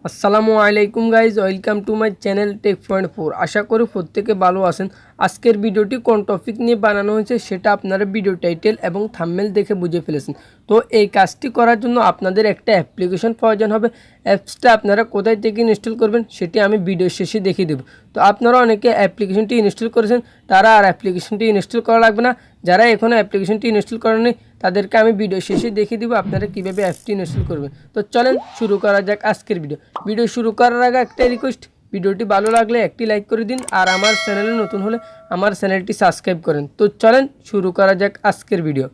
আসসালামু আলাইকুম guys, welcome to my channel tech point 4। আশা করি প্রত্যেকে ভালো আছেন। আজকের ভিডিওটি কোন টপিক নিয়ে বানানো হয়েছে সেটা আপনারা ভিডিও টাইটেল এবং থাম্বনেল দেখে বুঝে ফেলেছেন। তো এই কাজটি করার জন্য আপনাদের একটা অ্যাপ্লিকেশন প্রয়োজন হবে। অ্যাপসটা আপনারা কোথায় থেকে ইনস্টল করবেন সেটি আমি ভিডিও শেষে দেখিয়ে দেব। তো আপনারা অনেকে অ্যাপ্লিকেশনটি ইনস্টল করেছেন, তারা আর অ্যাপ্লিকেশনটি ইনস্টল করা লাগবে না। যারা এখনও অ্যাপ্লিকেশনটি ইনস্টল করেনি তাদেরকে আমি ভিডিও শেষে দেখিয়ে দিব আপনারা কীভাবে অ্যাপটি ইনস্টল করবেন। তো চলেন শুরু করা যাক আজকের ভিডিও শুরু করার আগে একটা রিকোয়েস্ট, ভিডিওটি ভালো লাগলে একটি লাইক করে দিন, আর আমার চ্যানেলে নতুন হলে আমার চ্যানেলটি সাবস্ক্রাইব করেন। তো চলেন শুরু করা যাক আজকের ভিডিও।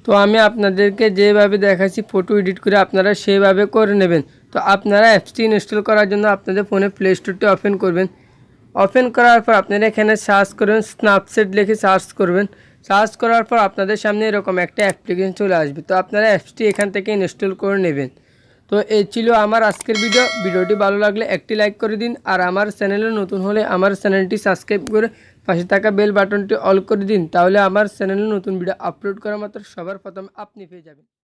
তো আমি আপনাদেরকে যেভাবে দেখাচ্ছি ফটো এডিট করে আপনারা সেভাবে করে নেবেন। তো আপনারা অ্যাপসটি ইনস্টল করার জন্য আপনাদের ফোনে প্লে স্টোরটি ওপেন করবেন। ওপেন করার পর আপনারা এখানে সার্চ করবেন, স্ন্যাপচ্যাট লিখে সার্চ করবেন। সার্চ করার পর আপনাদের সামনে এরকম একটা অ্যাপ্লিকেশন চলে আসবে। তো আপনারা অ্যাপসটি এখান থেকে ইনস্টল করে নেবেন। তো এই ছিল আমার আজকের ভিডিওটি ভালো লাগলে একটি লাইক করে দিন, আর আমার চ্যানেলে নতুন হলে আমার চ্যানেলটি সাবস্ক্রাইব করে পাশে থাকা বেল বাটনটি অল করে দিন, তাহলে আমার চ্যানেলে নতুন ভিডিও আপলোড করা মাত্র সবার প্রথমে আপনি পেয়ে যাবেন।